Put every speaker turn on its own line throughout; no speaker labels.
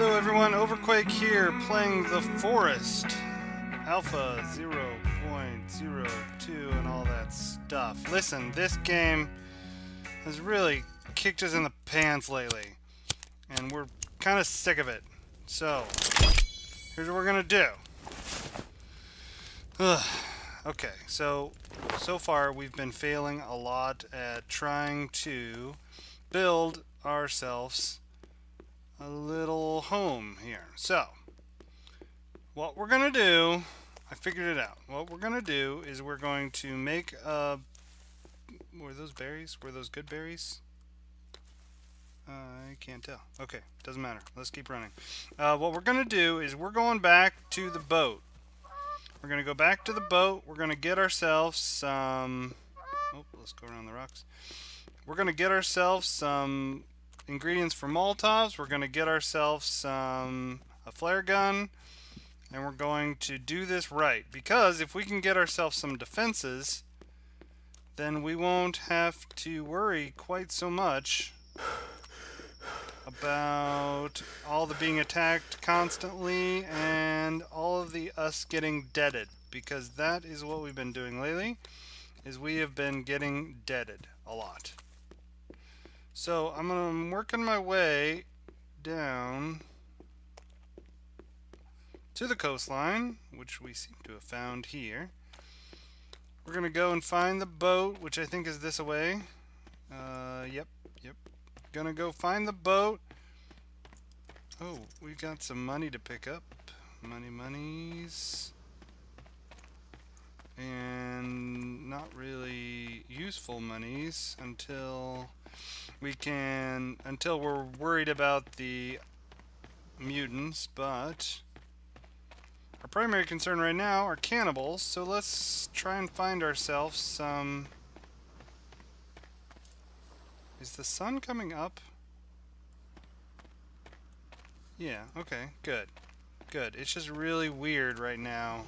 Hello everyone, Overquake here, playing The Forest, Alpha 0.02 and all that stuff. Listen, this game has really kicked us in the pants lately, and we're kind of sick of it. So, here's what we're gonna do. Okay, so far we've been failing a lot at trying to build ourselves a little home here. So, what we're gonna do, I figured it out. What we're gonna do is we're going to make a... Were those berries? Were those good berries? I can't tell. Okay, doesn't matter. Let's keep running. What we're gonna do is we're going back to the boat. We're gonna go back to the boat. We're gonna get ourselves some... Oh, let's go around the rocks. We're gonna get ourselves some ingredients for Molotovs. We're going to get ourselves a flare gun, and we're going to do this right, because if we can get ourselves some defenses, then we won't have to worry quite so much about all the being attacked constantly and all of the us getting deaded, because that is what we've been doing lately, is we have been getting deaded a lot. So I'm working my way down to the coastline, which we seem to have found here. We're going to go and find the boat, which I think is this away. Yep. Gonna go find the boat. Oh, we got some money to pick up. Monies. And not really useful monies until we're worried about the mutants, but our primary concern right now are cannibals, so let's try and find ourselves some... Is the sun coming up? Yeah, okay, good. It's just really weird right now.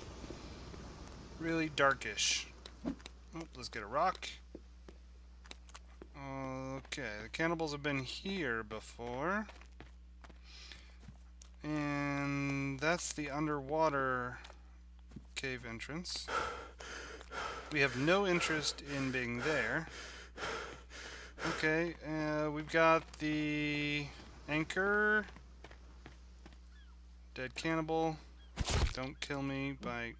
Really darkish. Oh, let's get a rock. Okay, the cannibals have been here before. And that's the underwater cave entrance. We have no interest in being there. Okay, we've got the anchor. Dead cannibal. Don't kill me by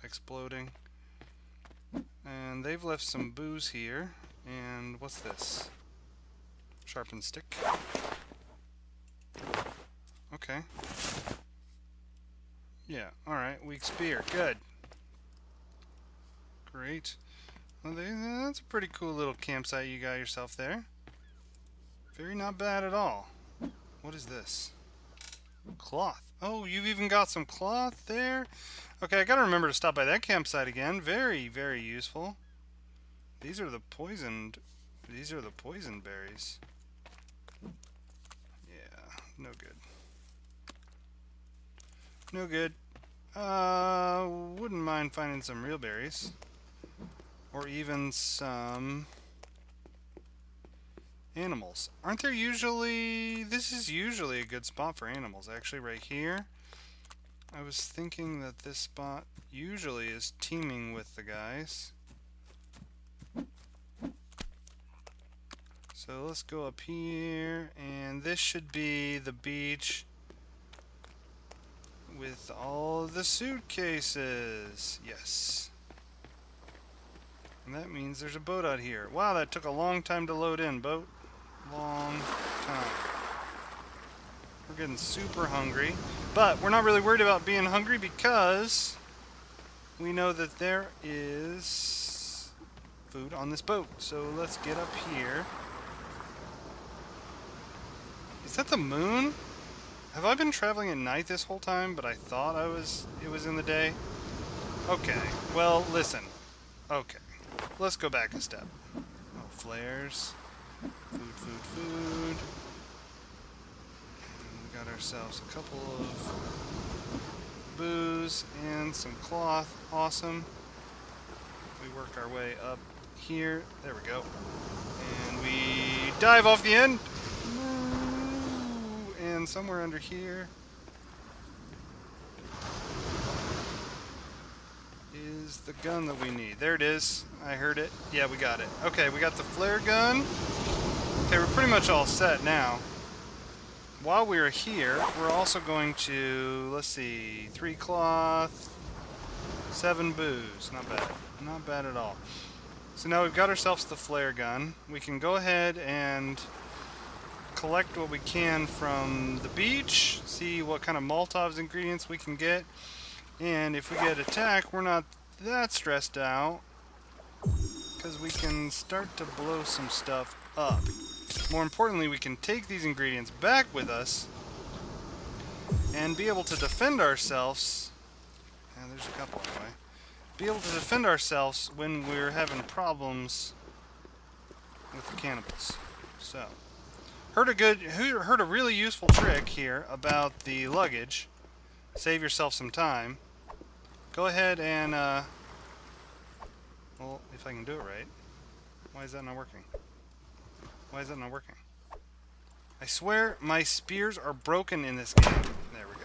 exploding. And they've left some booze here. And what's this? Sharpened stick. Okay. Yeah, alright. Weak spear. Good. Great. Well, that's a pretty cool little campsite you got yourself there. Very not bad at all. What is this? Cloth. Oh, you've even got some cloth there? Okay, I gotta remember to stop by that campsite again. Very, very useful. These are the poisoned berries. Yeah, no good. No good. Wouldn't mind finding some real berries. Or even some animals. Aren't there usually... This is usually a good spot for animals, actually, right here. I was thinking that this spot usually is teeming with the guys. So let's go up here, and this should be the beach with all the suitcases. Yes. And that means there's a boat out here. Wow, that took a long time to load in, boat. Long time. We're getting super hungry. But we're not really worried about being hungry because we know that there is food on this boat. So let's get up here. Is that the moon? Have I been traveling at night this whole time, but I thought it was in the day? Okay. Well, listen. Okay. Let's go back a step. Oh, flares. Food. And we got ourselves a couple of booze and some cloth. Awesome. We work our way up here. There we go. And we dive off the end. gun somewhere under here. Is the gun that we need. There it is. I heard it. Yeah, we got it. Okay, we got the flare gun. Okay, we're pretty much all set now. While we're here, we're also going to, let's see, 3 cloth, 7 booze. Not bad. Not bad at all. So now we've got ourselves the flare gun. We can go ahead and collect what we can from the beach, see what kind of Molotov's ingredients we can get, and if we get attacked, we're not that stressed out because we can start to blow some stuff up. More importantly, we can take these ingredients back with us and be able to defend ourselves. And there's a couple anyway. Be able to defend ourselves when we're having problems with the cannibals. So, heard a really useful trick here about the luggage. Save yourself some time. Go ahead and well, if I can do it right. Why is that not working? Why is that not working? I swear my spears are broken in this game. There we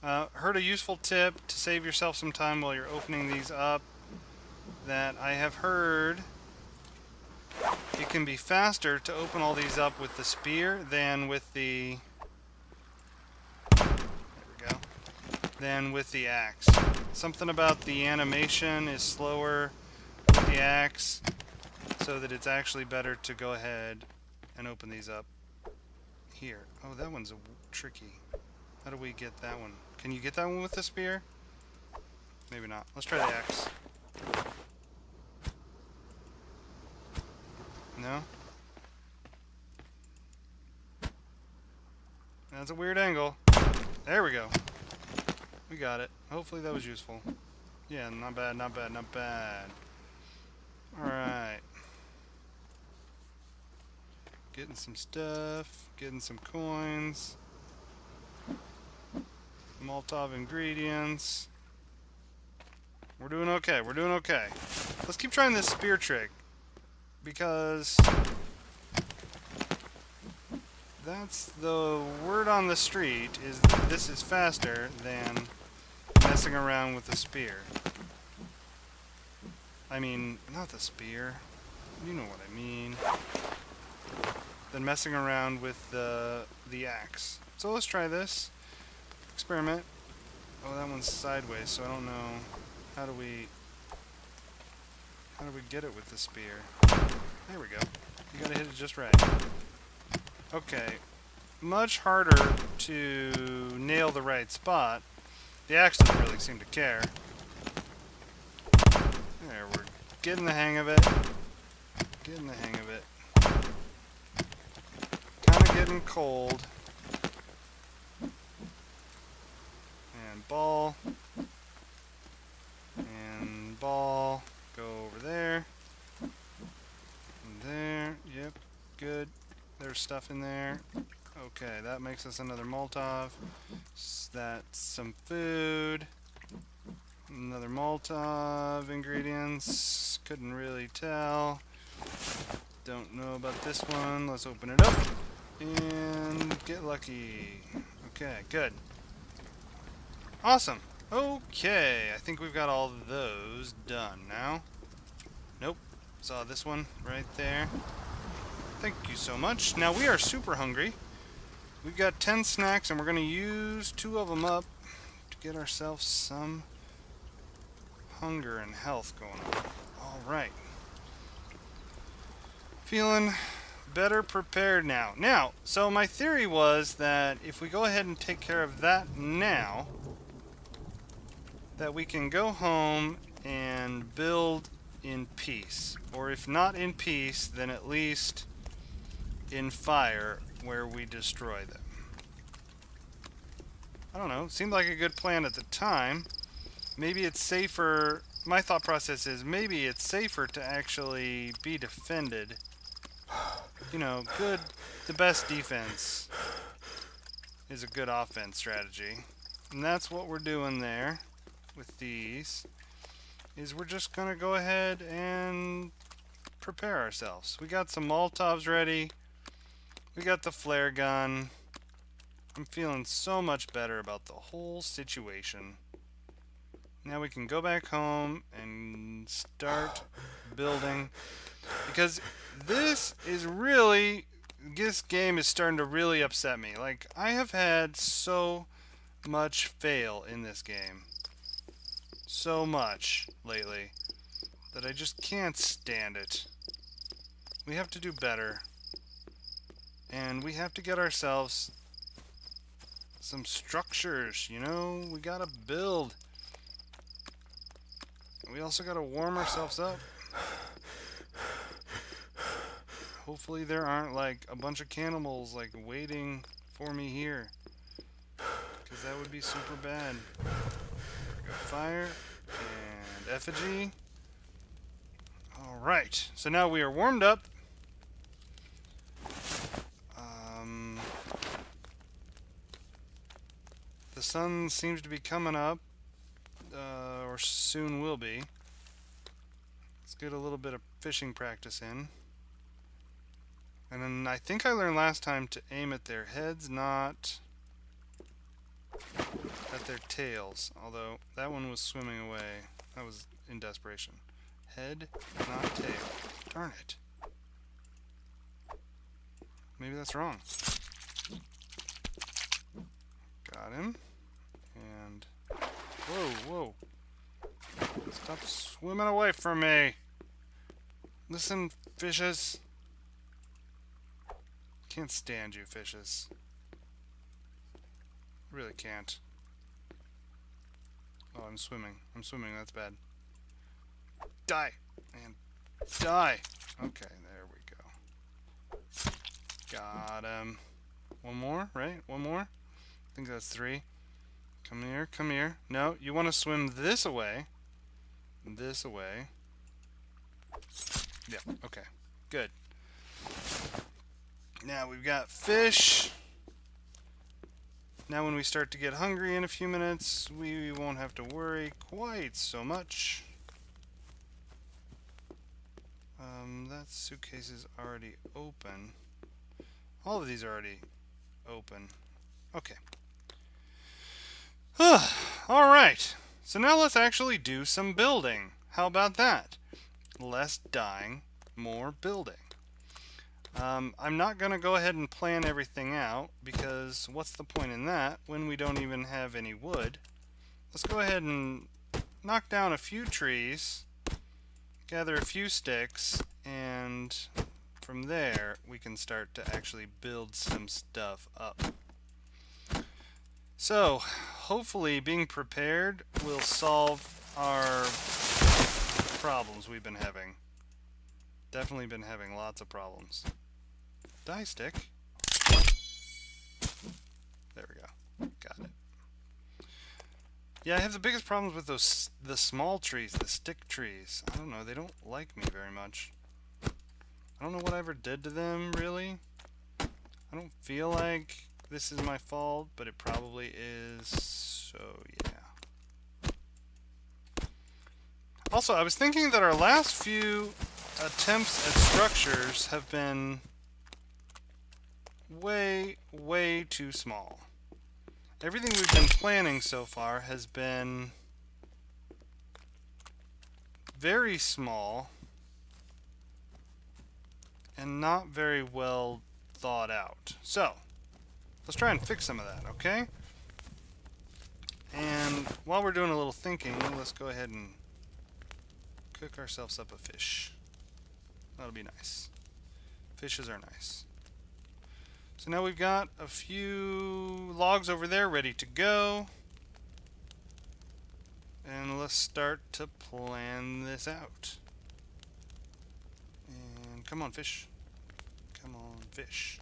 go. Heard a useful tip to save yourself some time while you're opening these up, that I have heard it can be faster to open all these up with the spear than with the axe. Something about the animation is slower with the axe, so that it's actually better to go ahead and open these up here. Oh, that one's tricky. How do we get that one? Can you get that one with the spear? Maybe not. Let's try the axe. No? That's a weird angle. There we go. We got it. Hopefully that was useful. Yeah, not bad, not bad, not bad. Alright. Getting some stuff. Getting some coins. Molotov ingredients. We're doing okay. We're doing okay. Let's keep trying this spear trick, because that's the word on the street, is that this is faster than messing around with the spear. I mean, not the spear. You know what I mean. Than messing around with the axe. So let's try this. Experiment. Oh, that one's sideways, so I don't know. How do we get it with the spear? There we go. You gotta hit it just right. Okay. Much harder to nail the right spot. The axe doesn't really seem to care. There, we're getting the hang of it. Getting the hang of it. Kinda getting cold. And ball. And ball. Go over there. And there. Yep. Good. There's stuff in there. Okay, that makes us another Molotov. That's some food. Another Molotov ingredients. Couldn't really tell. Don't know about this one. Let's open it up and get lucky. Okay, good. Awesome. Okay, I think we've got all of those done now. Nope. Saw this one right there. Thank you so much. Now we are super hungry. We've got 10 snacks and we're going to use 2 of them up to get ourselves some hunger and health going on. Alright. Feeling better prepared now. Now, so my theory was that if we go ahead and take care of that now, that we can go home and build in peace. Or if not in peace, then at least in fire where we destroy them. I don't know. It seemed like a good plan at the time. Maybe it's safer. My thought process is maybe it's safer to actually be defended. You know, the best defense is a good offense strategy. And that's what we're doing there with these, is we're just going to go ahead and prepare ourselves. We got some Molotovs ready. We got the flare gun. I'm feeling so much better about the whole situation. Now we can go back home and start building. Because this game is starting to really upset me. Like, I have had so much fail in this game. So much lately that I just can't stand it. We have to do better. And we have to get ourselves some structures, you know? We gotta build. We also gotta warm ourselves up. Hopefully there aren't like a bunch of cannibals like waiting for me here. Because that would be super bad. There we go. Fire and effigy. Alright, so now we are warmed up. The sun seems to be coming up, or soon will be. Let's get a little bit of fishing practice in. And then I think I learned last time to aim at their heads, not at their tails. Although that one was swimming away. That was in desperation. Head, not tail. Darn it. Maybe that's wrong. Got him. And... whoa, whoa. Stop swimming away from me. Listen, fishes. Can't stand you, fishes. Really can't. Oh, I'm swimming. I'm swimming. That's bad. Die! And die! Okay, there we go. Got him. One more, right? One more? I think that's 3. Come here, come here. No, you want to swim this away. This away. Yeah, okay. Good. Now we've got fish. Now when we start to get hungry in a few minutes, we won't have to worry quite so much. That suitcase is already open. All of these are already open. Okay. Alright. So now let's actually do some building. How about that? Less dying, more building. I'm not going to go ahead and plan everything out, because what's the point in that when we don't even have any wood? Let's go ahead and knock down a few trees, gather a few sticks, and from there we can start to actually build some stuff up. So, hopefully being prepared will solve our problems we've been having. Definitely been having lots of problems. Die stick. There we go. Got it. Yeah, I have the biggest problems with the small trees, the stick trees. I don't know, they don't like me very much. I don't know what I ever did to them, really. I don't feel like this is my fault, but it probably is, so yeah. Also, I was thinking that our last few attempts at structures have been way too small. Everything we've been planning so far has been very small and not very well thought out. So, let's try and fix some of that, okay? And while we're doing a little thinking, let's go ahead and cook ourselves up a fish. That'll be nice. Fishes are nice. So now we've got a few logs over there ready to go. And let's start to plan this out. And come on, fish. Come on, fish.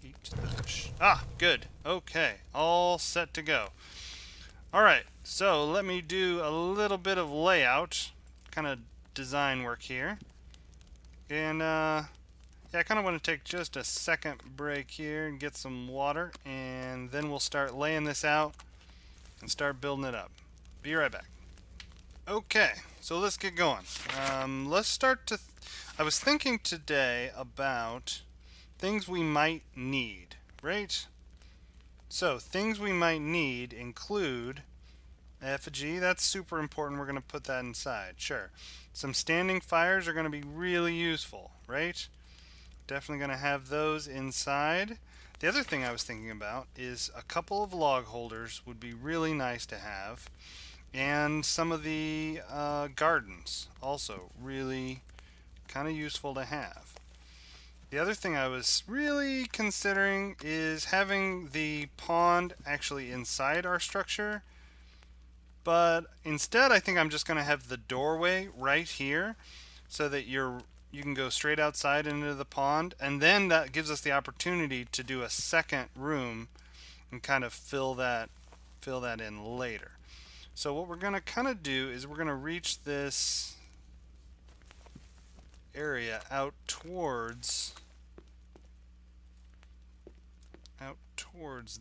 Eat the fish. Ah, good. Okay, all set to go. Alright, so let me do a little bit of layout, kind of design work here. And, yeah, I kind of want to take just a second break here and get some water, and then we'll start laying this out and start building it up. Be right back. Okay, so let's get going. Let's start to. I was thinking today about things we might need, right? So, things we might need include effigy. That's super important. We're going to put that inside. Sure. Some standing fires are going to be really useful, right? Definitely going to have those inside. The other thing I was thinking about is a couple of log holders would be really nice to have. And some of the gardens also really kind of useful to have. The other thing I was really considering is having the pond actually inside our structure, but instead I think I'm just going to have the doorway right here so that you can go straight outside into the pond, and then that gives us the opportunity to do a second room and kind of fill that in later. So what we're going to kind of do is we're going to reach this area out towards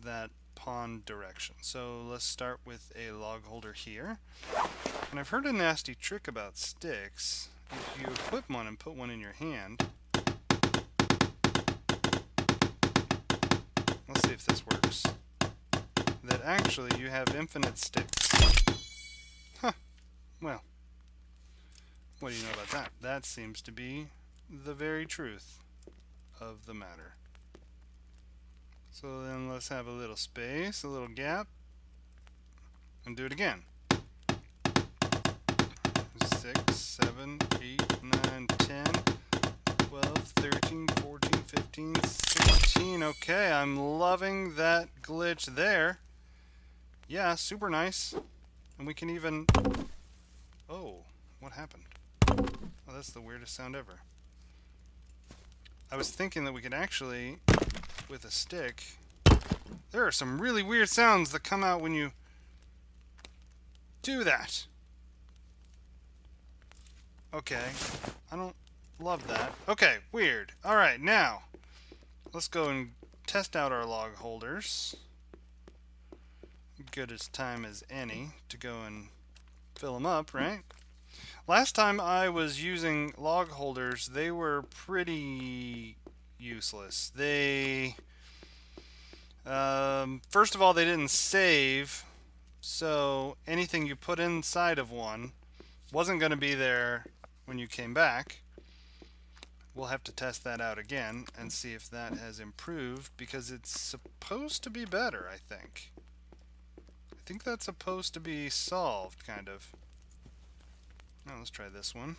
that pond direction. So let's start with a log holder here. And I've heard a nasty trick about sticks. If you equip one and put one in your hand, let's see if this works, that actually you have infinite sticks. Huh. Well, what do you know about that? That seems to be the very truth of the matter. So then let's have a little space, a little gap, and do it again. 6, 7, 8, 9, 10, 12, 13, 14, 15, 16. Okay, I'm loving that glitch there. Yeah, super nice. And we can even... Oh, what happened? Oh, that's the weirdest sound ever. I was thinking that we could actually, with a stick... There are some really weird sounds that come out when you do that. Okay, I don't love that. Okay, weird. Alright, now, let's go and test out our log holders. Good as time as any to go and fill them up, right? Last time I was using log holders, they were pretty useless. First of all, they didn't save, so anything you put inside of one wasn't going to be there when you came back. We'll have to test that out again and see if that has improved, because it's supposed to be better, I think. I think that's supposed to be solved, kind of. Now let's try this one.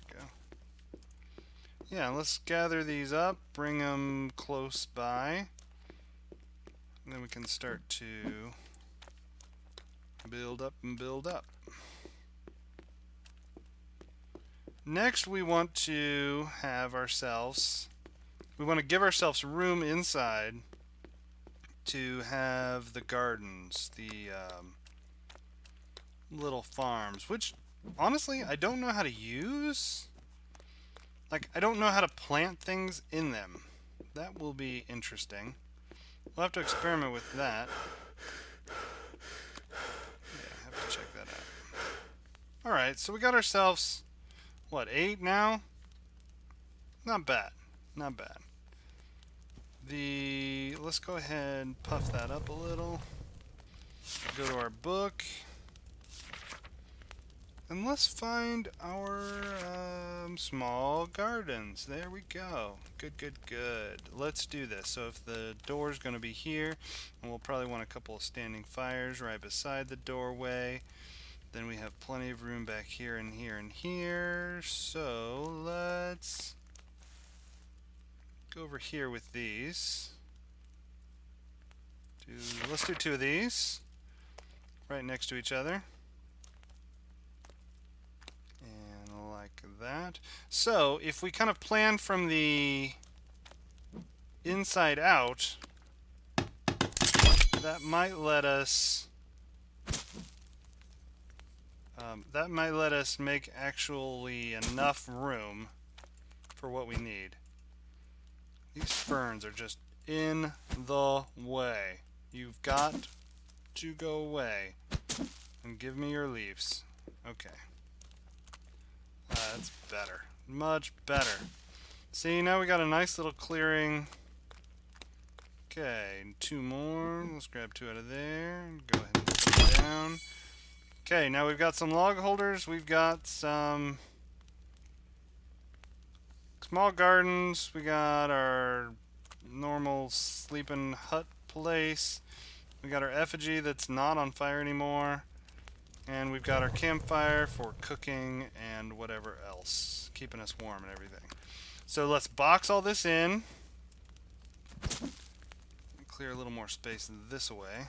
There we go. Yeah, let's gather these up, bring them close by. And then we can start to build up and build up. Next, we want to give ourselves room inside to have the gardens, the little farms, which honestly I don't know how to use. Like, I don't know how to plant things in them. That will be interesting. We'll have to experiment with that. Yeah, I have to check that out. Alright, so we got ourselves, what, 8 now? Not bad. Not bad. Let's go ahead and puff that up a little. Go to our book. And let's find our small gardens. There we go. Good, good, good. Let's do this. So if the door's going to be here, and we'll probably want a couple of standing fires right beside the doorway. Then we have plenty of room back here and here and here. So let's go over here with these. Let's do 2 of these right next to each other. Like that. So if we kind of plan from the inside out, that might let us make actually enough room for what we need. These ferns are just in the way. You've got to go away and give me your leaves. Okay. That's better. Much better. See, now we got a nice little clearing. Okay, 2 more. Let's grab 2 out of there. Go ahead and put them down. Okay, now we've got some log holders. We've got some small gardens. We got our normal sleeping hut place. We got our effigy that's not on fire anymore. And we've got our campfire for cooking and whatever else, keeping us warm and everything. So let's box all this in. Clear a little more space this way.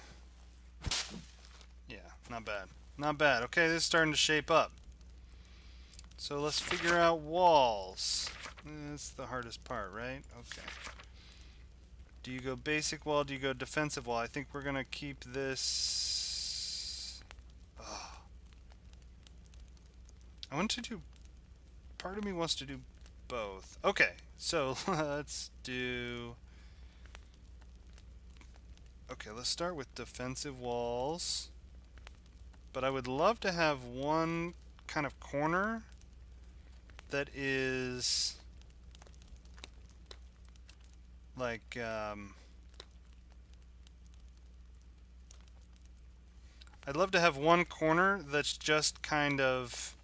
Yeah, not bad. Not bad. Okay, this is starting to shape up. So let's figure out walls. That's the hardest part, right? Okay. Do you go basic wall? Do you go defensive wall? I think we're going to keep this... Oh. I want to do... Part of me wants to do both. Okay, so let's do... Okay, let's start with defensive walls. But I would love to have one kind of corner that is like I'd love to have one corner that's just kind of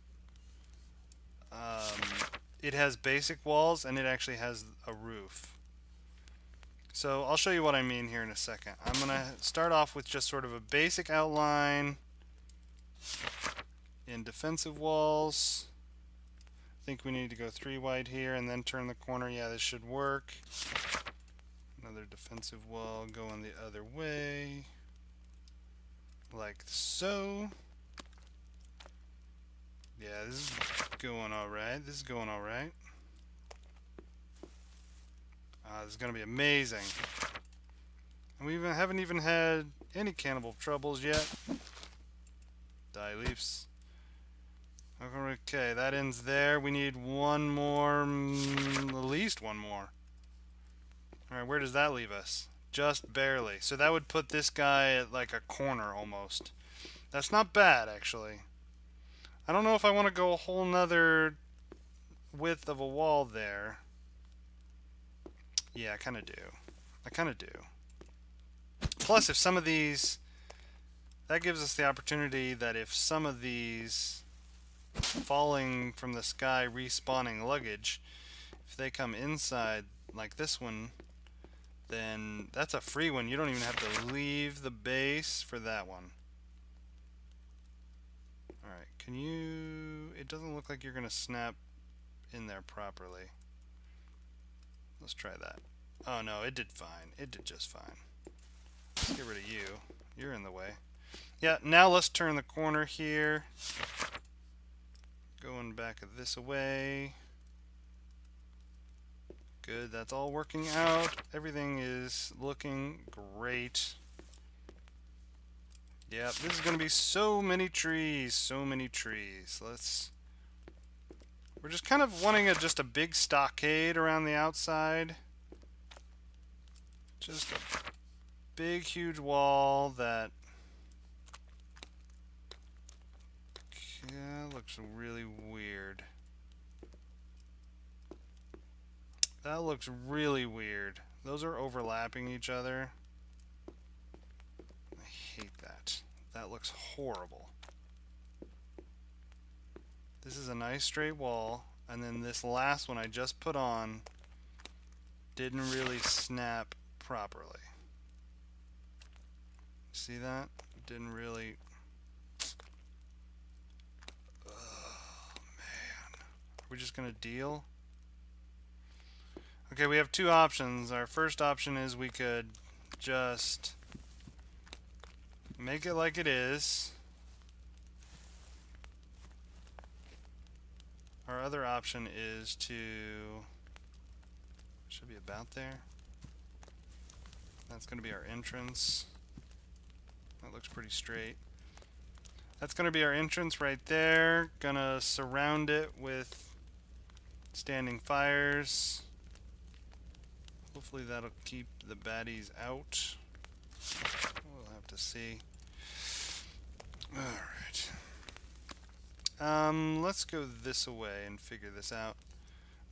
it has basic walls and it actually has a roof. So I'll show you what I mean here in a second. I'm gonna start off with just sort of a basic outline in defensive walls. I think we need to go 3 wide here and then turn the corner. Yeah, this should work. Another defensive wall going the other way, like so. Yeah, this is going alright. This is going alright. This is going to be amazing. And we haven't even had any cannibal troubles yet. Die leaves. Okay, that ends there. We need one more, at least one more. Alright, where does that leave us? Just barely. So that would put this guy at like a corner almost. That's not bad, actually. I don't know if I want to go a whole nother width of a wall there. Yeah, I kind of do. I kind of do. Plus, if some of these... That gives us the opportunity that if some of these falling from the sky respawning luggage, if they come inside like this one, then that's a free one. You don't even have to leave the base for that one. Alright, can you... It doesn't look like you're going to snap in there properly. Let's try that. Oh no, it did fine. It did just fine. Let's get rid of you. You're in the way. Yeah, now let's turn the corner here. Going back this away. Good, that's all working out. Everything is looking great. Yeah, this is going to be so many trees, so many trees. We're just kind of wanting just a big stockade around the outside. Just a big, huge wall that... Yeah, looks really weird. That looks really weird. Those are overlapping each other. I hate that. That looks horrible. This is a nice straight wall, and then this last one I just put on didn't really snap properly. See that? Didn't really... Oh, man. Are we just gonna deal? Okay, we have 2 options. Our first option is we could just make it like it is. Our other option is to... Should be about there. That's going to be our entrance. That looks pretty straight. That's going to be our entrance right there. Gonna surround it with standing fires. Hopefully that'll keep the baddies out. We'll have to see. Alright. Let's go this away and figure this out.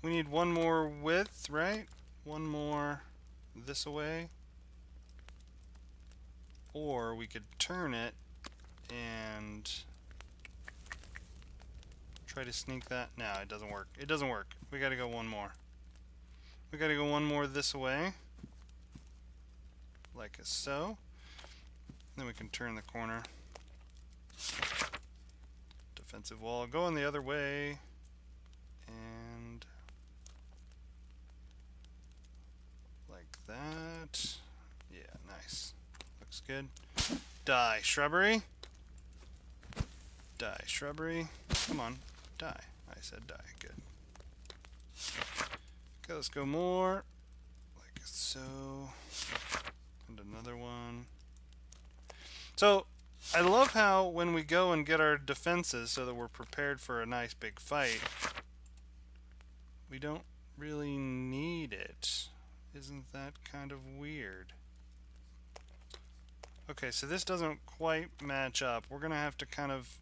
We need one more width, right? One more this away. Or we could turn it and try to sneak that. No, it doesn't work. It doesn't work. We gotta go one more. We gotta go one more this way. Like so. Then we can turn the corner. Defensive wall going the other way. And like that. Yeah, nice. Looks good. Die, shrubbery. Die, shrubbery. Come on, die. I said die. Good. Okay, let's go more. Like so. And another one. So, I love how when we go and get our defenses so that we're prepared for a nice big fight, we don't really need it. Isn't that kind of weird? Okay, so this doesn't quite match up. We're gonna have to kind of...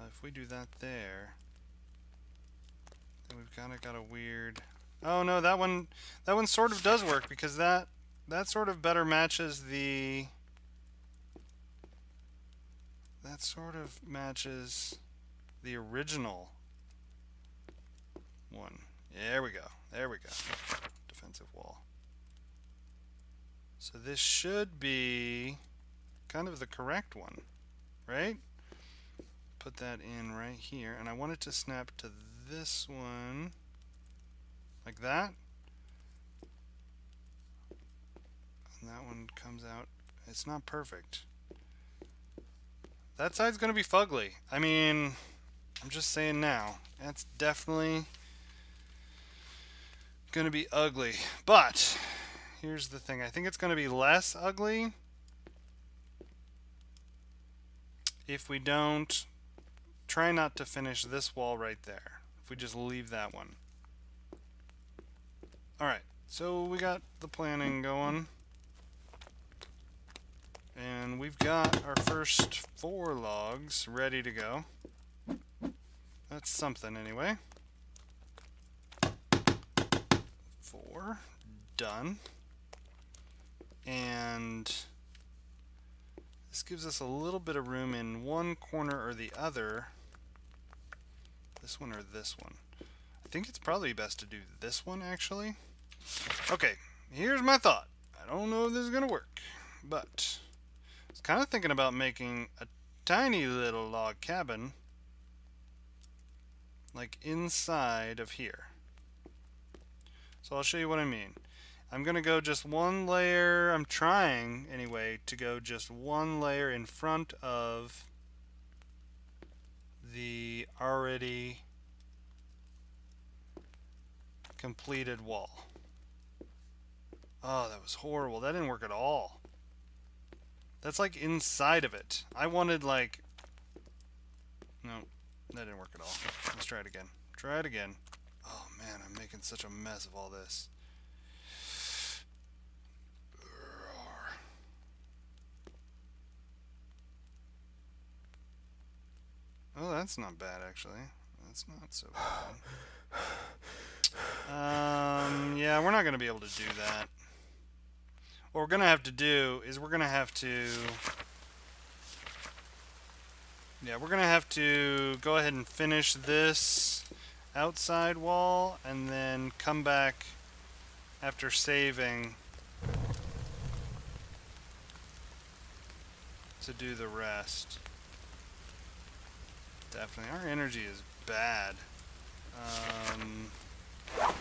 if we do that there, then we've kind of got a weird... Oh no, that one sort of does work because that sort of better matches the... That sort of matches the original one. There we go. There we go. Defensive wall. So this should be kind of the correct one, right? Put that in right here, and I want it to snap to this one, like that. And that one comes out. It's not perfect. That side's gonna be fugly. I mean, I'm just saying now. That's definitely gonna be ugly. But here's the thing. I think it's gonna be less ugly if we don't try not to finish this wall right there. If we just leave that one. Alright, so we got the planning going. And we've got our first 4 logs ready to go. That's something anyway. 4 done. And this gives us a little bit of room in one corner or the other. This one or this one. I think it's probably best to do this one actually. Okay, here's my thought. I don't know if this is gonna work, but I was kind of thinking about making a tiny little log cabin like inside of here. So I'll show you what I mean. I'm gonna go just one layer, I'm trying anyway to go just one layer in front of the already completed wall. Oh, that was horrible. That didn't work at all. That's like inside of it. I wanted like... No, that didn't work at all. Let's try it again. Try it again. Oh man, I'm making such a mess of all this. Oh, that's not bad actually. That's not so bad. Yeah, we're not going to be able to do that. What we're going to have to do is we're going to have to... Yeah, we're going to have to go ahead and finish this outside wall and then come back after saving to do the rest. Definitely. Our energy is bad. I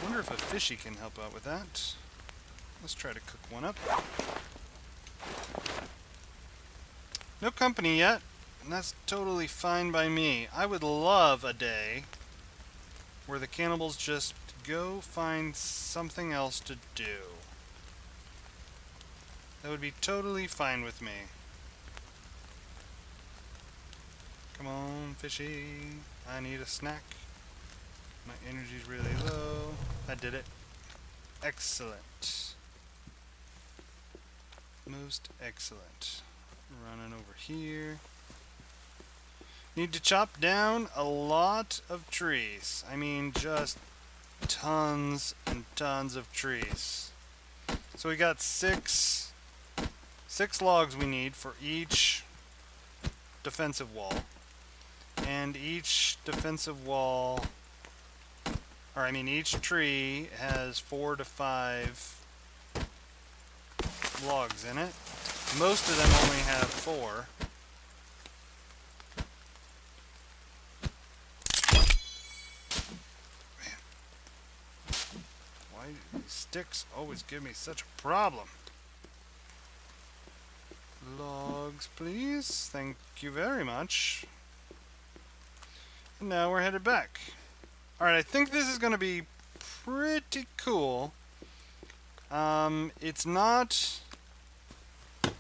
wonder if a fishy can help out with that. Let's try to cook one up. No company yet, and that's totally fine by me. I would love a day where the cannibals just go find something else to do. That would be totally fine with me. Come on, fishy. I need a snack. My energy's really low. I did it. Excellent. Most excellent. Running over here. Need to chop down a lot of trees. I mean, just tons and tons of trees. So we got six logs we need for each defensive wall. And each defensive wall, or I mean each tree has 4 to 5 logs in it. Most of them only have 4. Man. Why do these sticks always give me such a problem? Logs, please. Thank you very much. And now we're headed back. Alright, I think this is going to be pretty cool. It's not... There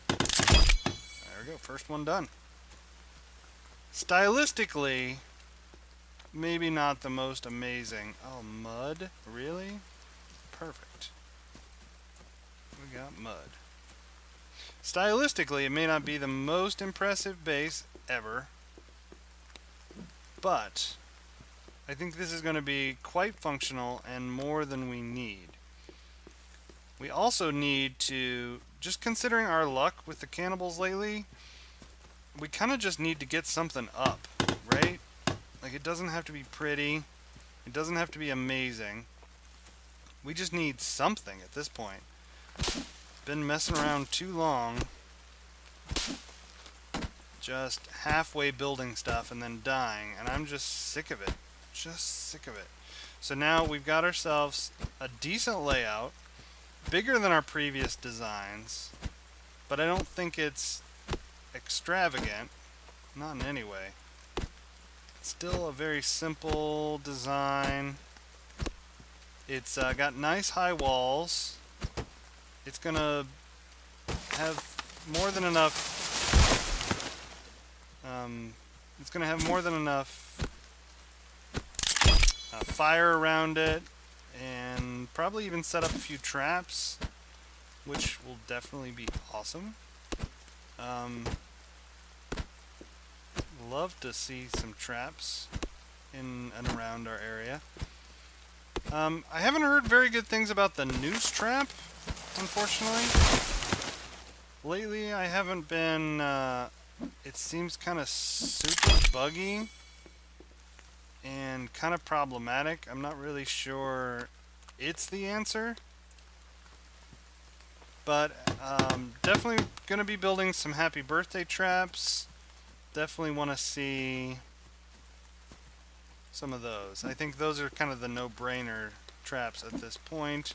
we go, first one done. Stylistically, maybe not the most amazing. Oh, mud? Really? Perfect. We got mud. Stylistically, it may not be the most impressive base ever, but I think this is going to be quite functional and more than we need. We also need to, just considering our luck with the cannibals lately, we kind of just need to get something up, right? Like, it doesn't have to be pretty. It doesn't have to be amazing. We just need something at this point. Been messing around too long. Just halfway building stuff and then dying, and I'm just sick of it. Just sick of it. So now we've got ourselves a decent layout, bigger than our previous designs, but I don't think it's extravagant, not in any way. It's still a very simple design. It's got nice high walls. It's gonna have more than enough. It's gonna have more than enough fire around it, and probably even set up a few traps, which will definitely be awesome. Love to see some traps in and around our area. I haven't heard very good things about the noose trap, unfortunately. Lately I haven't been, it seems kind of super buggy and kind of problematic. I'm not really sure it's the answer, but definitely going to be building some happy birthday traps. Definitely want to see some of those. I think those are kind of the no-brainer traps at this point.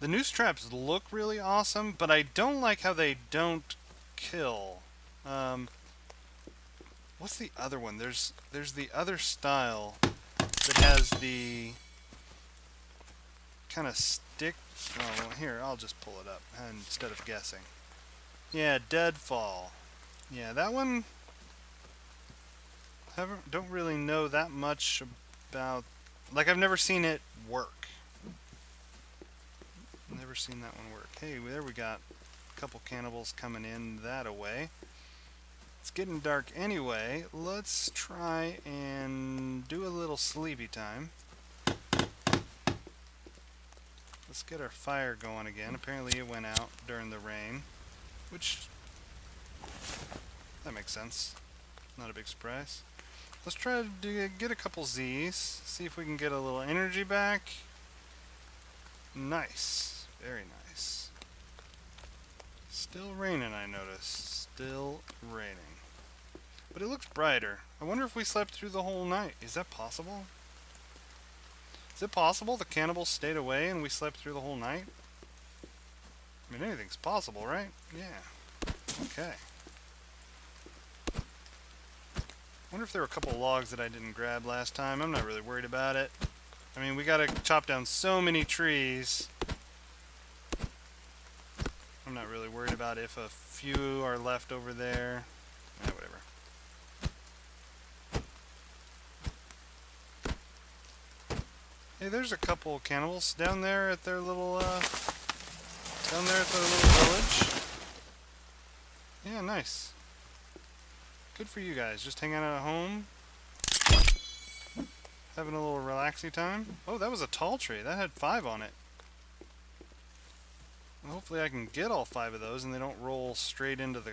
The noose traps look really awesome, but I don't like how they don't kill. What's the other one? There's the other style that has the kind of stick. Oh, well, here, I'll just pull it up instead of guessing. Yeah, Deadfall. Yeah, that one, don't really know that much about. Like, I've never seen it work. Never seen that one work. Hey, there we got a couple cannibals coming in that away. It's getting dark anyway. Let's try and do a little sleepy time. Let's get our fire going again. Apparently it went out during the rain, which, that makes sense. Not a big surprise. Let's try to get a couple Z's. See if we can get a little energy back. Nice. Very nice. Still raining, I noticed. Still raining. But it looks brighter. I wonder if we slept through the whole night. Is that possible? Is it possible the cannibals stayed away and we slept through the whole night? I mean, anything's possible, right? Yeah. Okay. Wonder if there were a couple logs that I didn't grab last time. I'm not really worried about it. I mean, we gotta chop down so many trees. I'm not really worried about if a few are left over there. Whatever. Hey, there's a couple cannibals down there at their little Down there at the little village. Yeah, nice. Good for you guys. Just hanging out at home. Having a little relaxing time. Oh, that was a tall tree. That had 5 on it. Well, hopefully I can get all 5 of those and they don't roll straight into the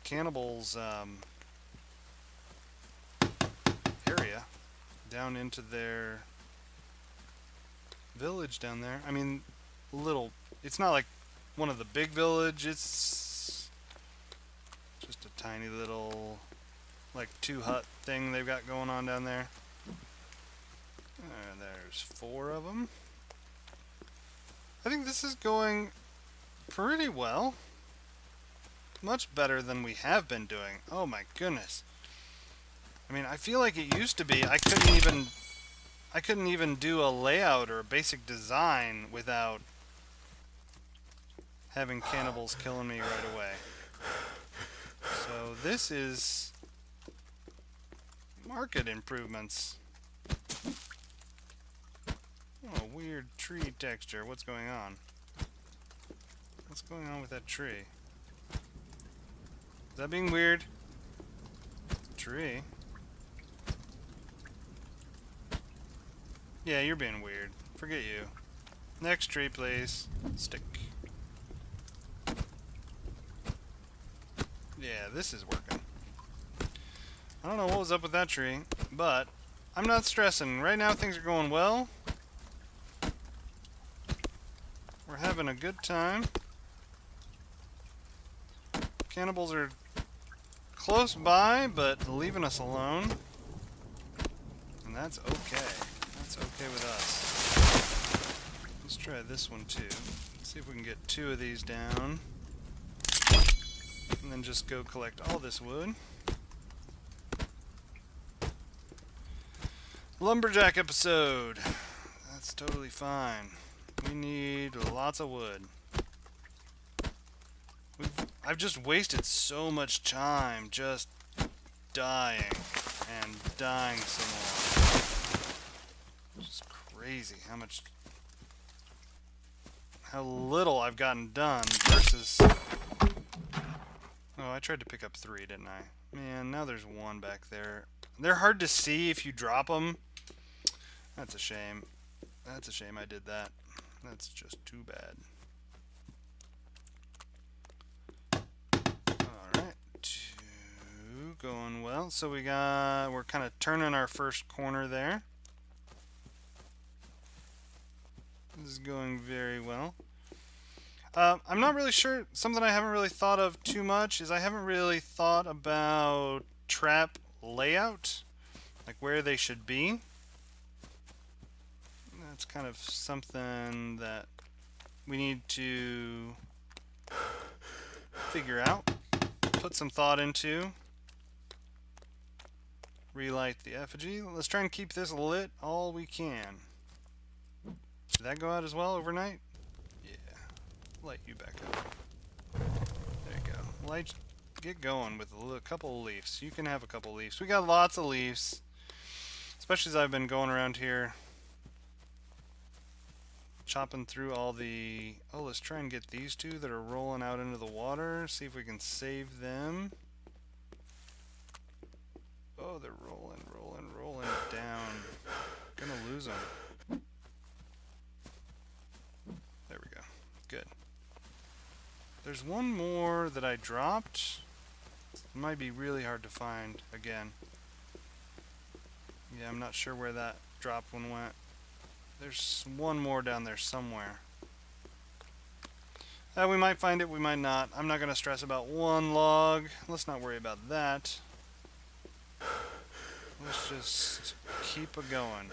cannibals' area. Down into their village down there. I mean, little... It's not like one of the big villages. It's just a tiny little... like 2-hut thing they've got going on down there. There's 4 of them. I think this is going pretty well. Much better than we have been doing. Oh my goodness. I mean, I feel like it used to be I couldn't even do a layout or a basic design without having cannibals killing me right away. So this is market improvements. Oh, weird tree texture. What's going on? What's going on with that tree? Is that being weird? Tree? Yeah, you're being weird. Forget you. Next tree, please. Stick. Yeah, this is working. I don't know what was up with that tree, but I'm not stressing. Right now things are going well. We're having a good time. Cannibals are close by, but leaving us alone. And that's okay. That's okay with us. Let's try this one too. Let's see if we can get 2 of these down. And then just go collect all this wood. Lumberjack episode. That's totally fine. We need lots of wood. I've just wasted so much time just dying and dying some more. It's just crazy how little I've gotten done versus... Oh, I tried to pick up 3, didn't I? Man, now there's 1 back there. They're hard to see if you drop them. That's a shame. That's a shame I did that. That's just too bad. Alright, 2 going well. So we're kind of turning our first corner there. This is going very well. I'm not really sure. Something I haven't really thought of too much is I haven't really thought about trap layout, like where they should be. That's kind of something that we need to figure out, put some thought into. Relight the effigy. Let's try and keep this lit all we can. Did that go out as well overnight? Yeah. Light you back up. There you go. Light, get going with a couple of leaves. You can have a couple of leaves. We got lots of leaves, especially as I've been going around here chopping through all the... Oh, let's try and get these 2 that are rolling out into the water. See if we can save them. Oh, they're rolling down. Gonna lose them. There we go. Good. There's one more that I dropped. It might be really hard to find again. Yeah, I'm not sure where that drop one went. There's one more down there somewhere. We might find it, we might not. I'm not going to stress about 1 log. Let's not worry about that. Let's just keep it going.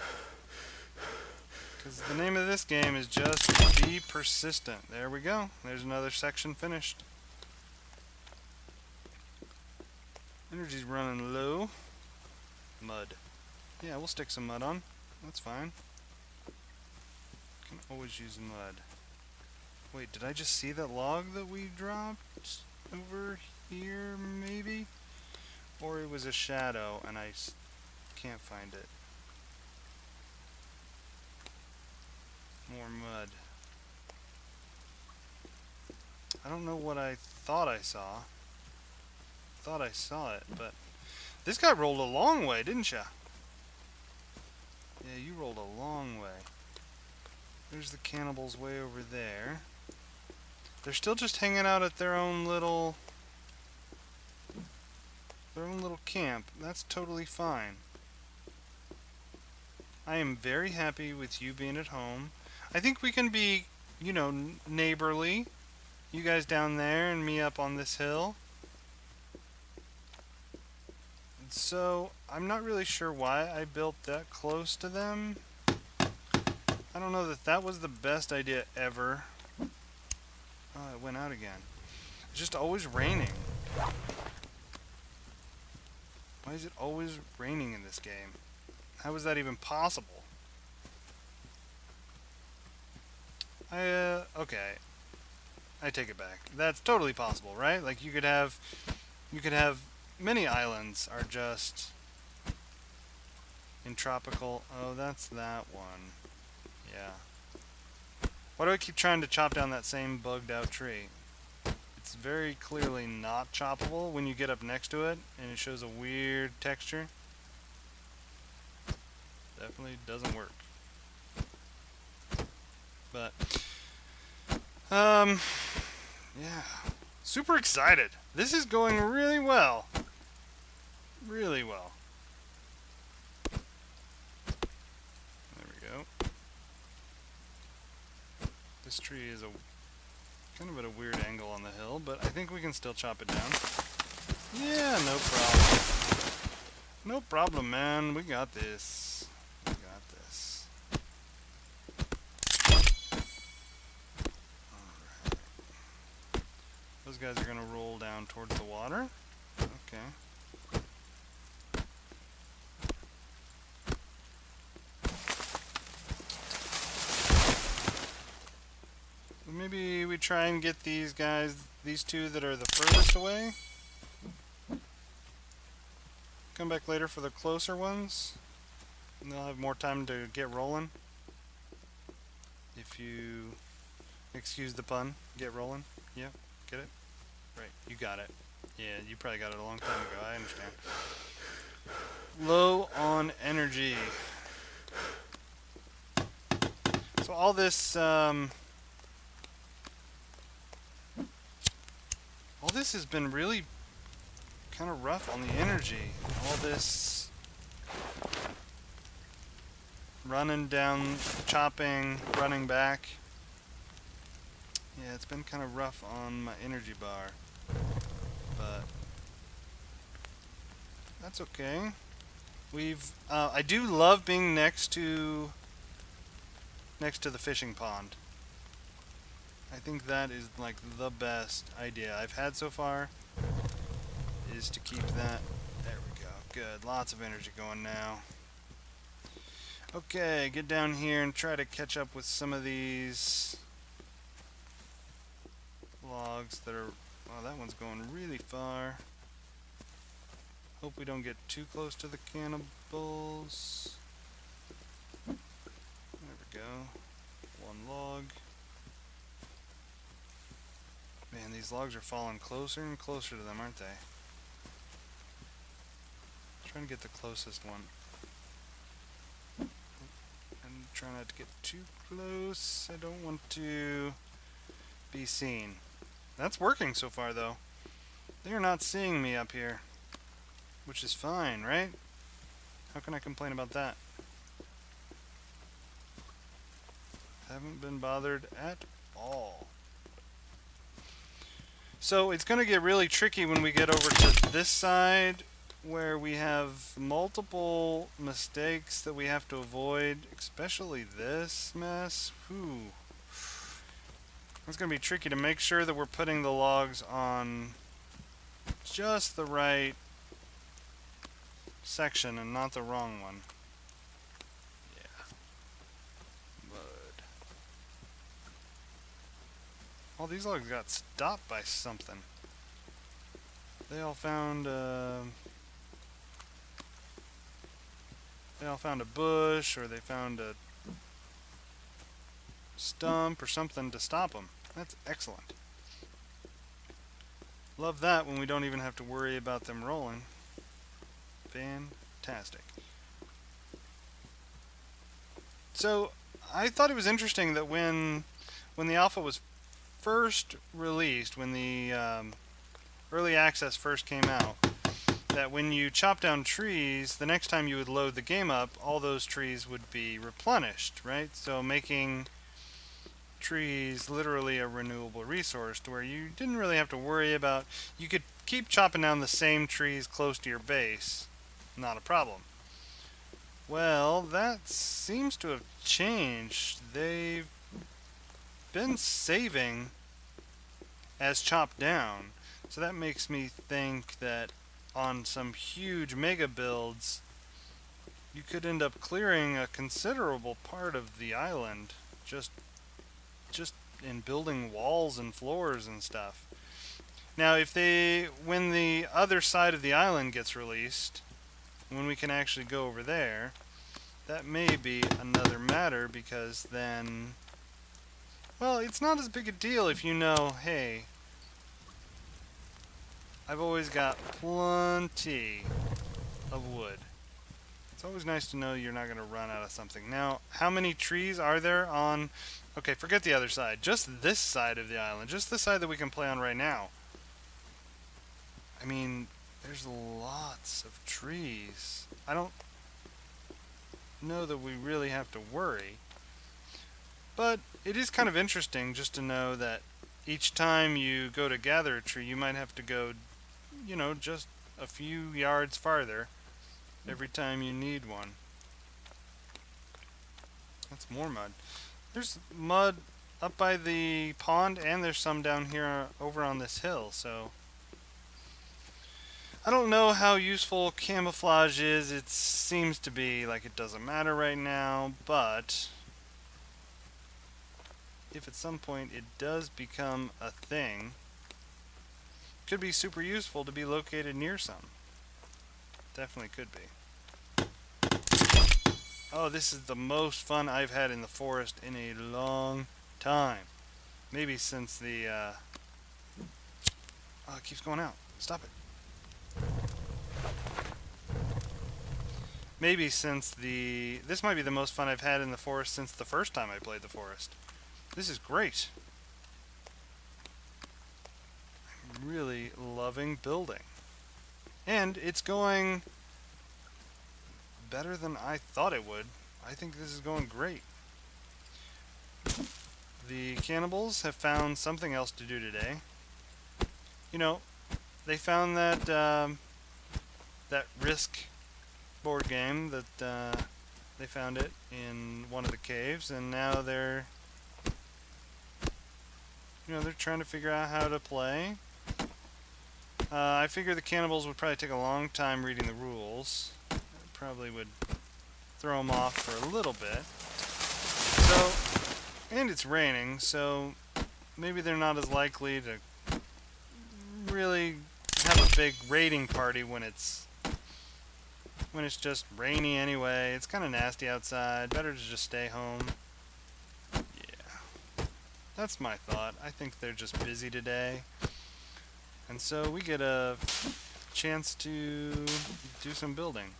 Because the name of this game is just be persistent. There we go. There's another section finished. Energy's running low. Mud. Yeah, we'll stick some mud on. That's fine. Can always use mud. Wait, did I just see that log that we dropped over here, maybe? Or it was a shadow and I can't find it. More mud. I don't know what I thought I saw. Thought I saw it, but this guy rolled a long way, didn't ya? Yeah, you rolled a long way. There's the cannibals way over there. They're still just hanging out at their own little camp. That's totally fine. I am very happy with you being at home. I think we can be, neighborly. You guys down there and me up on this hill. So, I'm not really sure why I built that close to them. I don't know that was the best idea ever. Oh, it went out again. It's just always raining. Why is it always raining in this game? How is that even possible? Okay. I take it back. That's totally possible, right? Like you could have many islands are just in tropical. Oh, that's that one. Yeah. Why do I keep trying to chop down that same bugged out tree? It's very clearly not choppable when you get up next to it and it shows a weird texture. Definitely doesn't work. But yeah. Super excited. This is going really well. Really well. There we go. This tree is kind of at a weird angle on the hill, but I think we can still chop it down. Yeah, no problem. No problem, man. We got this. We got this. Alright. Those guys are going to roll down towards the water. Okay. Maybe we try and get these two that are the furthest away. Come back later for the closer ones. And they'll have more time to get rolling. If you excuse the pun, get rolling. Yeah, get it? Right, you got it. Yeah, you probably got it a long time ago, I understand. Low on energy. So all this, all this has been really kind of rough on the energy. All this running down, chopping, running back. Yeah, it's been kind of rough on my energy bar. But that's okay. I do love being next to the fishing pond. I think that is like the best idea I've had so far, is to keep that. There we go. Good. Lots of energy going now. Okay, get down here and try to catch up with some of these logs that are... Oh, that one's going really far. Hope we don't get too close to the cannibals. There we go. One log. Man, these logs are falling closer and closer to them, aren't they? Trying to get the closest one. And try not to get too close. I don't want to be seen. That's working so far, though. They are not seeing me up here, which is fine, right? How can I complain about that? Haven't been bothered at all. So it's going to get really tricky when we get over to this side, where we have multiple mistakes that we have to avoid, especially this mess. Whew. It's going to be tricky to make sure that we're putting the logs on just the right section and not the wrong one. Yeah. Mud. All these logs got stopped by something. They all found a bush, or they found a stump or something to stop them. That's excellent. Love that when we don't even have to worry about them rolling. Fantastic. So I thought it was interesting that when the alpha was first released, when the early access first came out, that when you chop down trees, the next time you would load the game up, all those trees would be replenished, right? So making trees literally a renewable resource to where you didn't really have to worry about, you could keep chopping down the same trees close to your base, not a problem. Well, that seems to have changed. They've been saving as chopped down. So that makes me think that on some huge mega builds, you could end up clearing a considerable part of the island just just in building walls and floors and stuff. Now, when the other side of the island gets released, when we can actually go over there, that may be another matter because then, well, it's not as big a deal if you know, hey, I've always got plenty of wood. It's always nice to know you're not going to run out of something. Now, how many trees are there on... Okay, forget the other side. Just this side of the island. Just the side that we can play on right now. I mean, there's lots of trees. I don't know that we really have to worry. But it is kind of interesting just to know that each time you go to gather a tree, you might have to go, just a few yards farther every time you need one. That's more mud. There's mud up by the pond, and there's some down here over on this hill, so I don't know how useful camouflage is. It seems to be like it doesn't matter right now, but if at some point it does become a thing, it could be super useful to be located near some. Definitely could be. Oh, this is the most fun I've had in the forest in a long time. Maybe since the... Oh, it keeps going out. Stop it. Maybe since the... This might be the most fun I've had in the forest since the first time I played the forest. This is great. I'm really loving building. And it's going better than I thought it would. I think this is going great. The cannibals have found something else to do today. They found that Risk board game that they found it in one of the caves, and now they're trying to figure out how to play. I figure the cannibals would probably take a long time reading the rules. It probably would throw them off for a little bit. So, and it's raining, so maybe they're not as likely to really have a big raiding party when it's just rainy anyway. It's kind of nasty outside. Better to just stay home. Yeah. That's my thought. I think they're just busy today. And so we get a chance to do some building.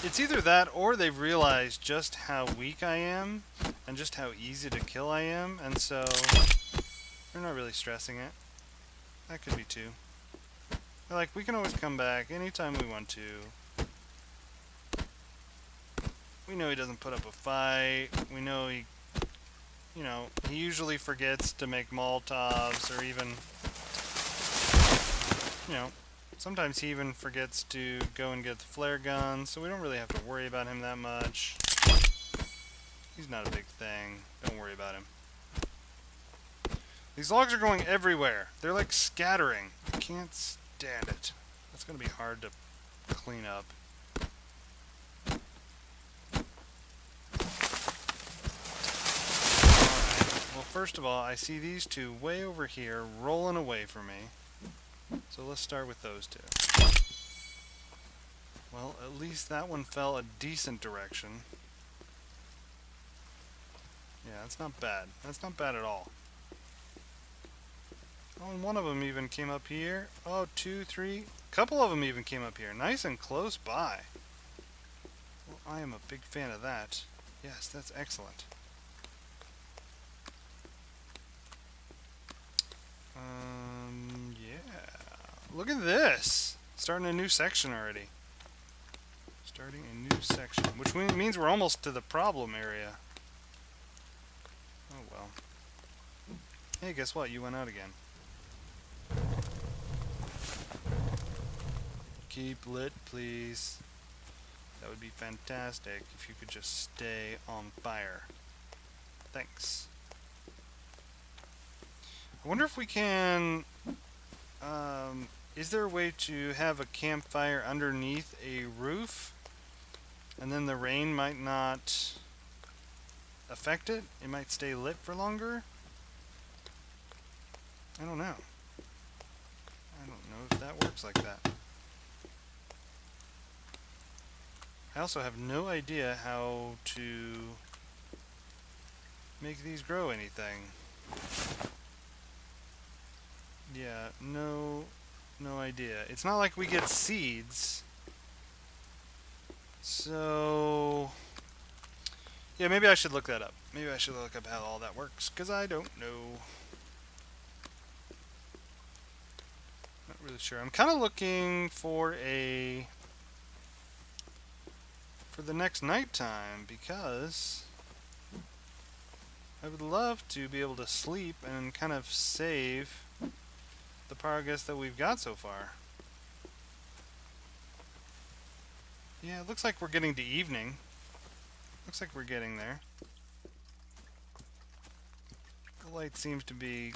It's either that or they've realized just how weak I am and just how easy to kill I am, and so they're not really stressing it. That could be too. They're like, we can always come back anytime we want to. We know he doesn't put up a fight. We know he usually forgets to make Molotovs, or even, sometimes he even forgets to go and get the flare gun, so we don't really have to worry about him that much. He's not a big thing. Don't worry about him. These logs are going everywhere. They're like scattering. I can't stand it. That's going to be hard to clean up. Well, first of all, I see these two way over here rolling away from me. So let's start with those two. Well, at least that one fell a decent direction. Yeah, that's not bad. That's not bad at all. Oh, and one of them even came up here. Oh, two, three. A couple of them even came up here. Nice and close by. Well, I am a big fan of that. Yes, that's excellent. Yeah. Look at this. Starting a new section already. Starting a new section, which means we're almost to the problem area. Oh well. Hey, guess what? You went out again. Keep lit, please. That would be fantastic if you could just stay on fire. Thanks. I wonder if we can... is there a way to have a campfire underneath a roof? And then the rain might not affect it? It might stay lit for longer? I don't know. I don't know if that works like that. I also have no idea how to make these grow anything. Yeah, no idea. It's not like we get seeds. So, yeah, maybe I should look that up. Maybe I should look up how all that works, because I don't know. Not really sure. I'm kind of looking for the next nighttime, because I would love to be able to sleep and kind of save the progress that we've got so far. Yeah, it looks like we're getting to evening. Looks like we're getting there. The light seems to be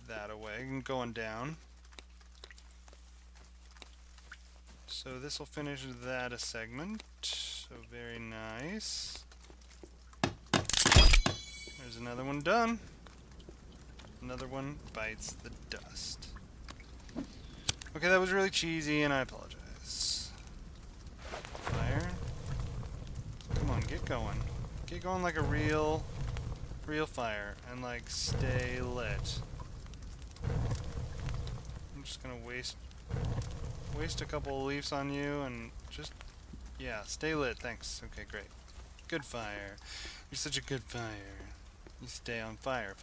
that away and going down. So this will finish that a segment. So very nice. There's another one done. Another one bites the dust. Okay, that was really cheesy and I apologize. Fire. Come on, get going. Get going like a real fire and like stay lit. I'm just gonna waste a couple of leaves on you and just, yeah, stay lit. Thanks. Okay, great. Good fire. You're such a good fire. You stay on fire.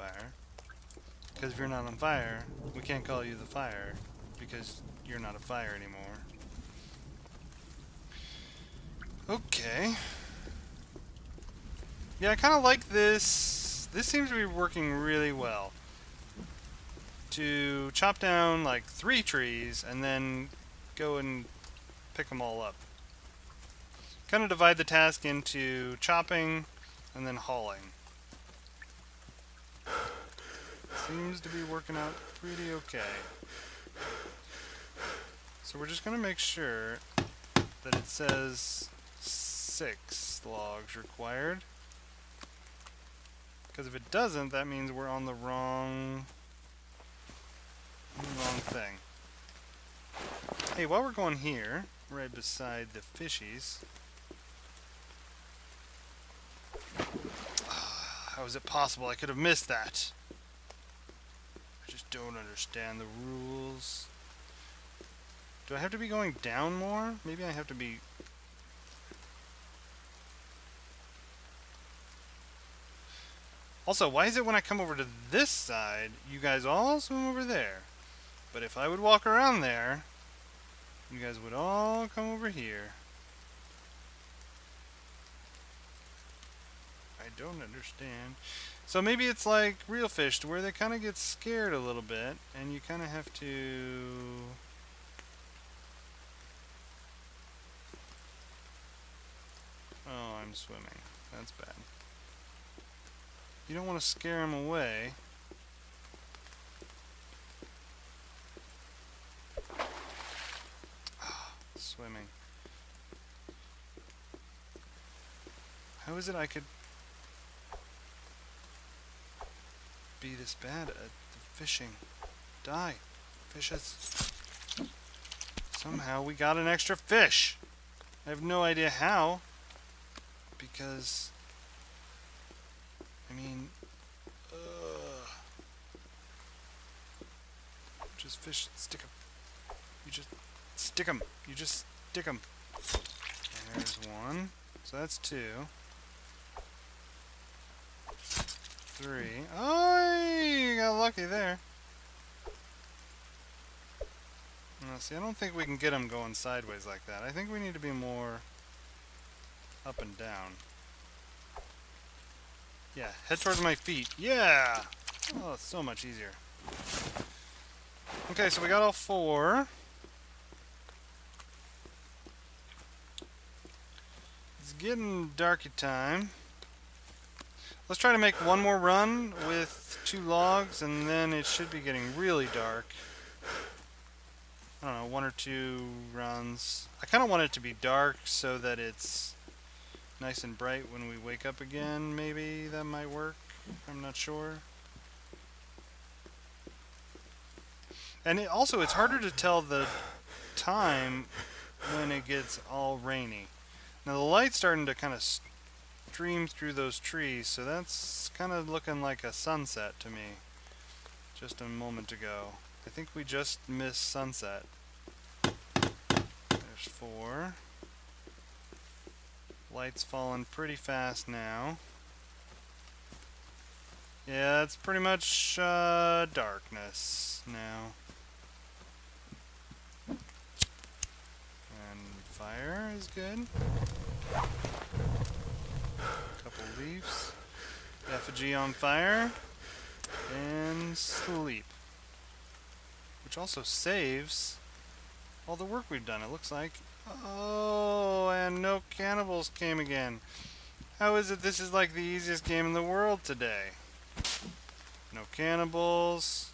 Because if you're not on fire, we can't call you the fire because you're not a fire anymore. Okay. Yeah, I kind of like this. This seems to be working really well. To chop down like 3 trees and then go and pick them all up. Kind of divide the task into chopping and then hauling. Seems to be working out pretty okay. So we're just going to make sure that it says 6 logs required. Because if it doesn't, that means we're on the wrong thing. Hey, while we're going here, right beside the fishies... how is it possible I could have missed that? I just don't understand the rules. Do I have to be going down more? Maybe I have to be... Also, why is it when I come over to this side, you guys all swim over there? But if I would walk around there, you guys would all come over here. I don't understand. So maybe it's like real fish, to where they kind of get scared a little bit, and you kind of have to... Oh, I'm swimming. That's bad. You don't want to scare them away. Swimming. How is it I could be this bad at the fishing? Die. Fishes. Somehow we got an extra fish. I have no idea how. Because mean, just fish, stick 'em. You just stick 'em. You just stick 'em. There's one. So that's two. Three. Oh, you got lucky there. Now, see, I don't think we can get them going sideways like that. I think we need to be more up and down. Yeah, head towards my feet. Yeah! Oh, it's so much easier. Okay, so we got all four. It's getting darky time. Let's try to make one more run with 2 logs, and then it should be getting really dark. I don't know, 1 or 2 runs. I kind of want it to be dark so that it's nice and bright when we wake up again. Maybe that might work. I'm not sure. And it's harder to tell the time when it gets all rainy. Now the light's starting to kind of stream through those trees, so that's kind of looking like a sunset to me just a moment ago. I think we just missed sunset. There's 4. Light's falling pretty fast now. Yeah, it's pretty much darkness now. And fire is good. Couple leaves. Effigy on fire. And sleep. Which also saves all the work we've done, it looks like. Oh, and no cannibals came again. How is it this is like the easiest game in the world today? No cannibals.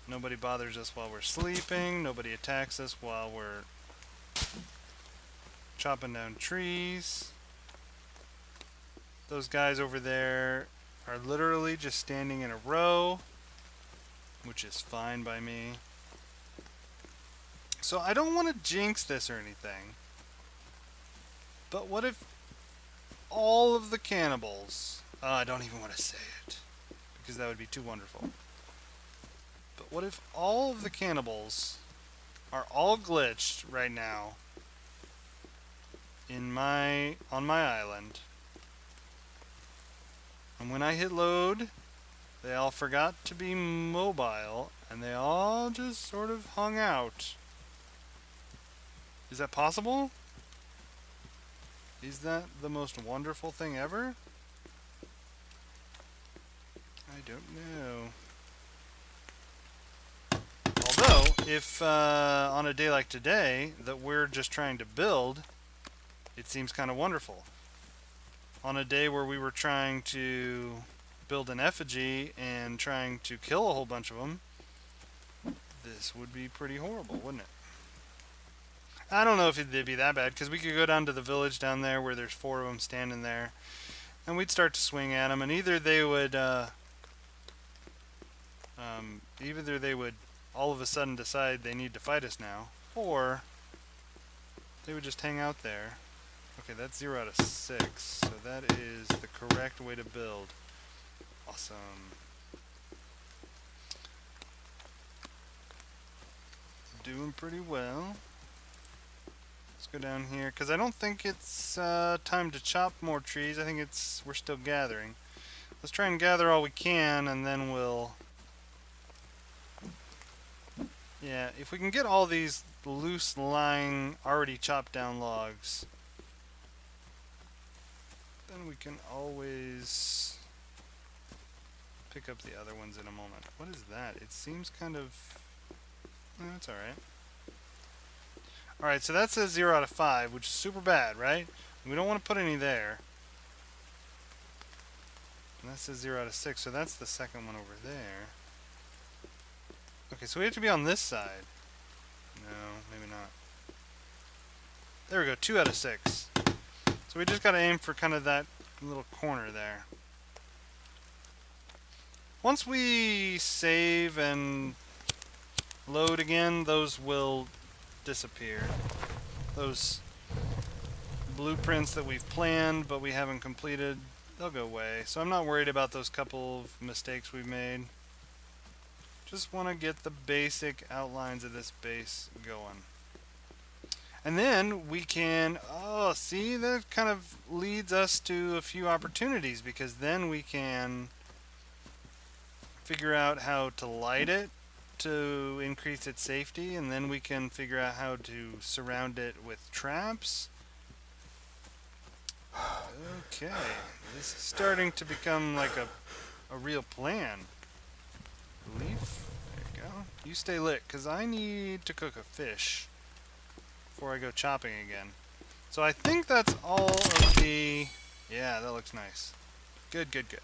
Nobody bothers us while we're sleeping. Nobody attacks us while we're chopping down trees. Those guys over there are literally just standing in a row, which is fine by me. So I don't want to jinx this or anything, but what if all of the cannibals... I don't even want to say it, because that would be too wonderful. But what if all of the cannibals are all glitched right now on my island, and when I hit load, they all forgot to be mobile, and they all just sort of hung out? Is that possible? Is that the most wonderful thing ever? I don't know. Although, if on a day like today that we're just trying to build, it seems kind of wonderful. On a day where we were trying to build an effigy and trying to kill a whole bunch of them, this would be pretty horrible, wouldn't it? I don't know if it'd be that bad, because we could go down to the village down there where there's 4 of them standing there, and we'd start to swing at them, and either they would all of a sudden decide they need to fight us now, or they would just hang out there. Okay, that's 0 out of 6, so that is the correct way to build. Awesome. Doing pretty well. Let's go down here, because I don't think it's time to chop more trees. I think we're still gathering. Let's try and gather all we can, and then we'll... Yeah, if we can get all these loose lying, already chopped down logs, then we can always pick up the other ones in a moment. What is that? It seems kind of... No, it's alright. Alright, so that says 0 out of 5, which is super bad, right? And we don't want to put any there. And that says 0 out of 6, so that's the second one over there. Okay, so we have to be on this side. No, maybe not. There we go, 2 out of 6. So we just gotta aim for kind of that little corner there. Once we save and load again, those will disappear. Those blueprints that we've planned but we haven't completed they'll go away. So I'm not worried about those couple of mistakes we've made. Just want to get the basic outlines of this base going. And then we can, oh, see, that kind of leads us to a few opportunities, because then we can figure out how to light it to increase its safety, and then we can figure out how to surround it with traps. Okay, this is starting to become like a real plan. Leaf, there you go. You stay lit, because I need to cook a fish before I go chopping again. So I think that's all of the... Yeah, that looks nice. Good, good, good.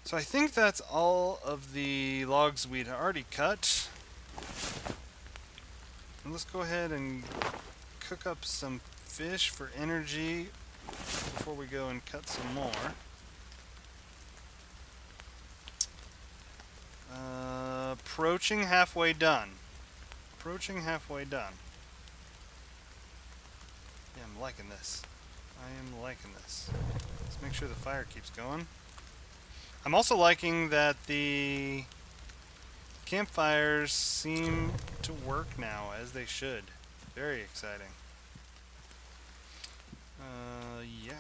So I think that's all of the logs we'd already cut. And let's go ahead and cook up some fish for energy before we go and cut some more. Approaching halfway done. Approaching halfway done. Yeah, I'm liking this. I am liking this. Let's make sure the fire keeps going. I'm also liking that the campfires seem to work now, as they should. Very exciting. Yeah.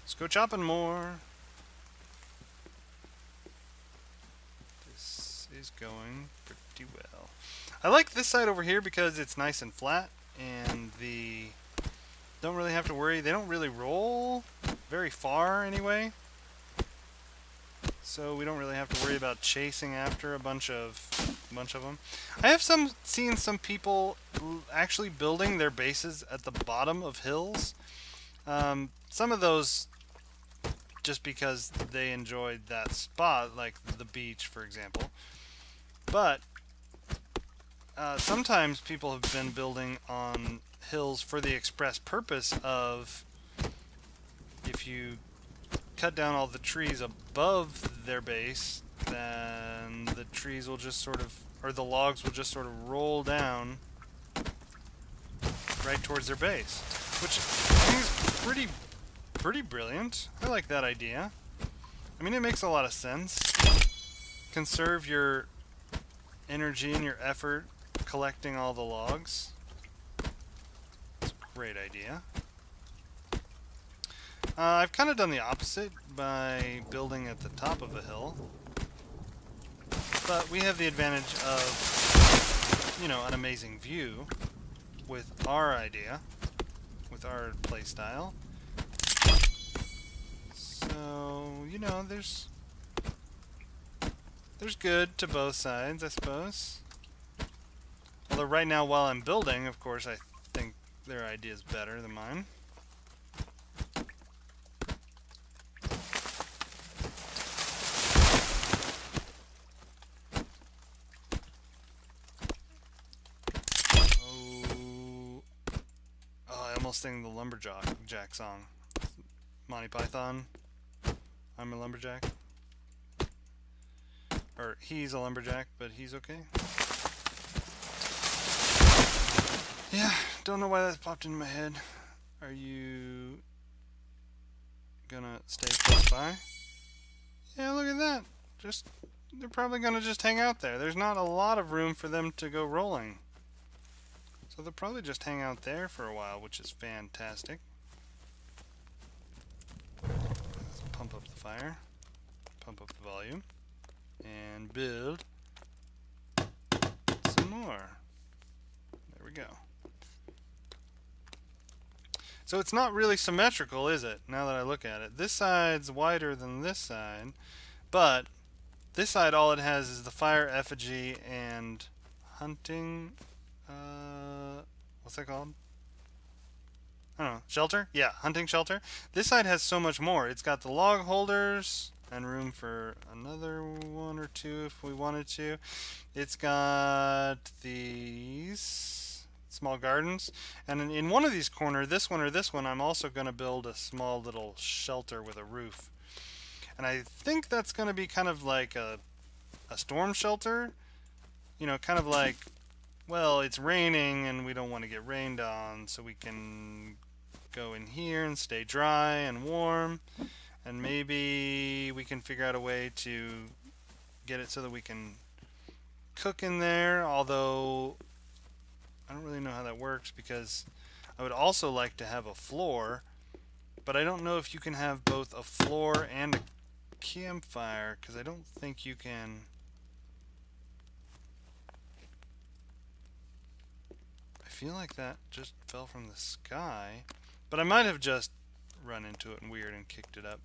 Let's go chopping more. This is going pretty well. I like this side over here because it's nice and flat, and the don't really have to worry. They don't really roll very far anyway, so we don't really have to worry about chasing after a bunch of them. I have seen some people actually building their bases at the bottom of hills. Some of those just because they enjoyed that spot, like the beach, for example. But sometimes people have been building on hills for the express purpose of, if you cut down all the trees above their base, then the trees will just sort of, or the logs will just sort of roll down right towards their base, which I think is pretty brilliant. I like that idea. I mean, it makes a lot of sense. Conserve your energy and your effort collecting all the logs. It's a great idea. I've kind of done the opposite by building at the top of a hill. But we have the advantage of, you know, an amazing view with our idea, with our playstyle. So, you know, there's good to both sides, I suppose. Although right now, while I'm building, of course, I think their idea is better than mine. I almost sang the Lumberjack song. Monty Python. I'm a lumberjack. Or he's a lumberjack, but he's okay. Yeah, don't know why that popped into my head. Are you gonna stay close by? Yeah, look at that. They're probably gonna just hang out there. There's not a lot of room for them to go rolling. So they'll probably just hang out there for a while, which is fantastic. Let's pump up the fire, pump up the volume, and build some more. There we go. So it's not really symmetrical, is it? Now that I look at it. This side's wider than this side, but this side, all it has is the fire effigy and hunting... what's that called? I don't know. Shelter? Yeah, hunting shelter. This side has so much more. It's got the log holders and room for another one or two if we wanted to. It's got these small gardens. And in one of these corners, this one or this one, I'm also going to build a small little shelter with a roof. And I think that's going to be kind of like a storm shelter. You know, kind of like... Well, it's raining and we don't want to get rained on, so we can go in here and stay dry and warm. And maybe we can figure out a way to get it so that we can cook in there, although I don't really know how that works because I would also like to have a floor, but I don't know if you can have both a floor and a campfire because I don't think you can. I feel like that just fell from the sky, but I might have just run into it and weird and kicked it up.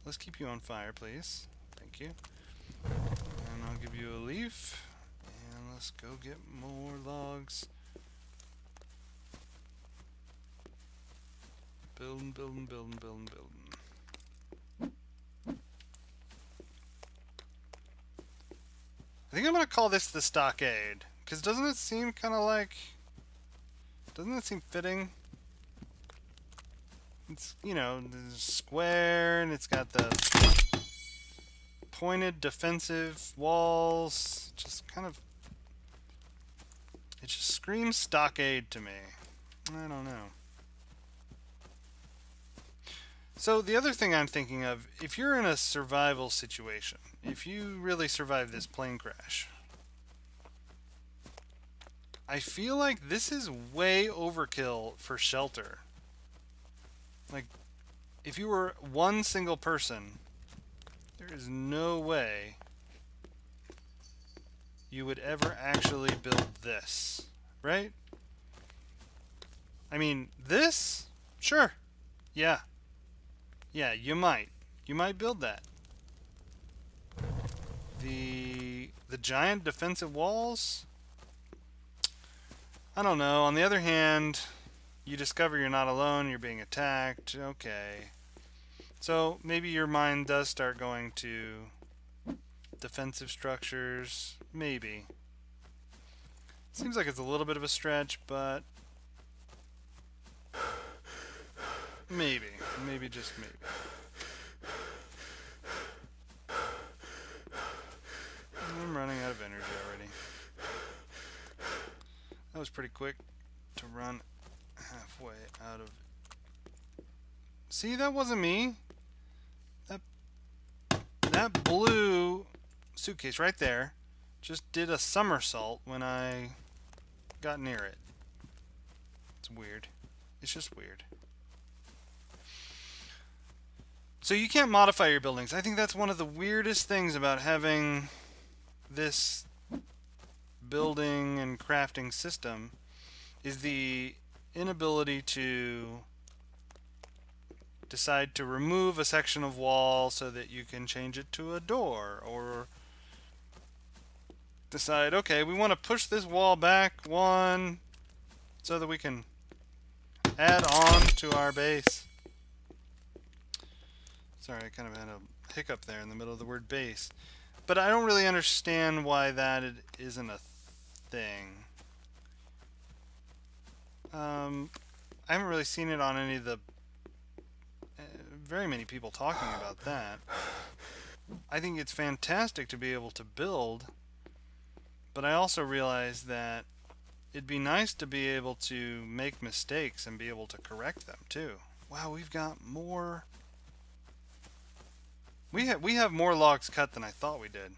Let's keep you on fire, please. Thank you. And I'll give you a leaf. And let's go get more logs. Building, building, building, building, building. I think I'm going to call this the Stockade. Because doesn't it seem kind of like... Doesn't it seem fitting? It's, you know, square, and it's got the pointed defensive walls. Just kind of... It just screams Stockade to me. I don't know. So the other thing I'm thinking of, if you're in a survival situation, if you really survive this plane crash, I feel like this is way overkill for shelter. Like, if you were one single person, there is no way you would ever actually build this, right? I mean, this? Sure. Yeah. Yeah, you might. You might build that. The giant defensive walls? I don't know. On the other hand, you discover you're not alone, you're being attacked. Okay. So maybe your mind does start going to defensive structures. Maybe. Seems like it's a little bit of a stretch, but maybe. Maybe, just maybe. I'm running out of energy already. That was pretty quick to run halfway out of... See, that wasn't me. That blue suitcase right there just did a somersault when I got near it. It's weird. It's just weird. So you can't modify your buildings. I think that's one of the weirdest things about having this building and crafting system is the inability to decide to remove a section of wall so that you can change it to a door, or decide, okay, we want to push this wall back one so that we can add on to our base. Sorry, I kind of had a hiccup there in the middle of the word base. But I don't really understand why that isn't a thing. I haven't really seen it on any of the... very many people talking about that. I think it's fantastic to be able to build, but I also realize that it'd be nice to be able to make mistakes and be able to correct them too. Wow, we've got more... We have more logs cut than I thought we did.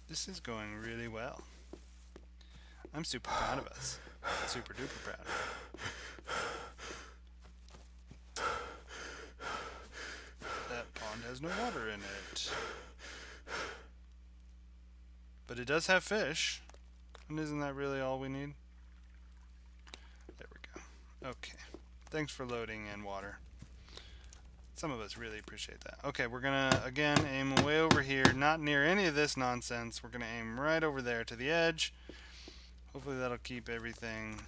This is going really well. I'm super proud of us. Super duper proud. That pond has no water in it. But it does have fish. And isn't that really all we need? There we go. Okay. Thanks for loading in water. Some of us really appreciate that. Okay, we're gonna, again, aim way over here, not near any of this nonsense. We're gonna aim right over there to the edge. Hopefully that'll keep everything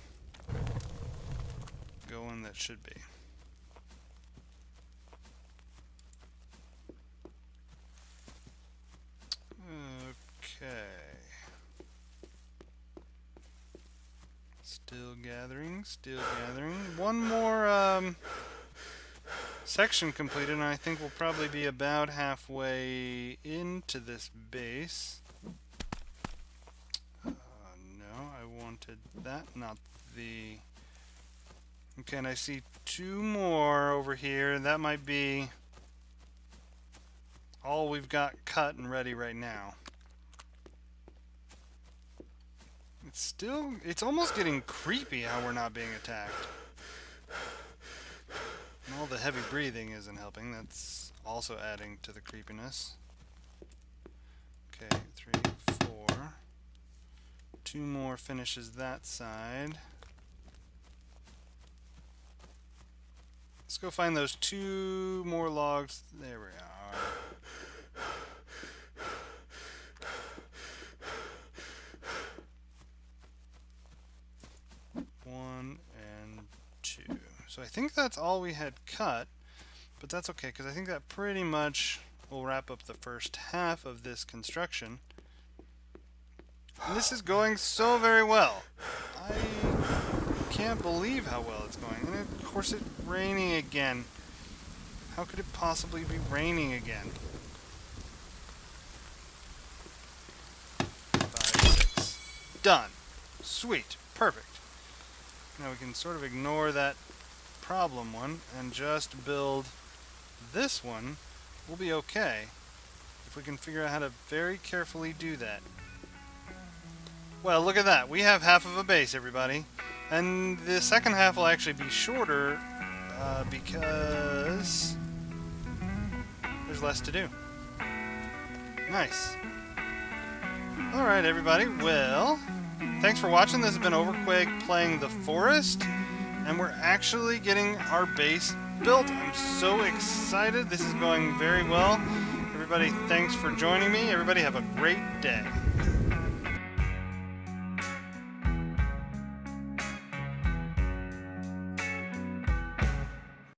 going that should be. Okay. Still gathering, still gathering. One more section completed, and I think we'll probably be about halfway into this base. No, I wanted that, not the... Okay, and I see 2 more over here. That might be all we've got cut and ready right now. It's almost getting creepy how we're not being attacked. And all the heavy breathing isn't helping. That's also adding to the creepiness. Okay, 3, 4. 2 more finishes that side. Let's go find those 2 more logs. There we are. One and 2. So I think that's all we had cut, but that's okay because I think that pretty much will wrap up the first half of this construction. And this is going so very well. I can't believe how well it's going. And of course it's raining again. How could it possibly be raining again? 5, 6. Done. Sweet. Perfect. Now we can sort of ignore that problem one and just build this one. We'll be okay if we can figure out how to very carefully do that. Well, look at that. We have half of a base, everybody. And the second half will actually be shorter because there's less to do. Nice. Alright, everybody. Well, thanks for watching. This has been Overquake playing The Forest. And we're actually getting our base built. I'm so excited. This is going very well. Everybody, thanks for joining me. Everybody have a great day.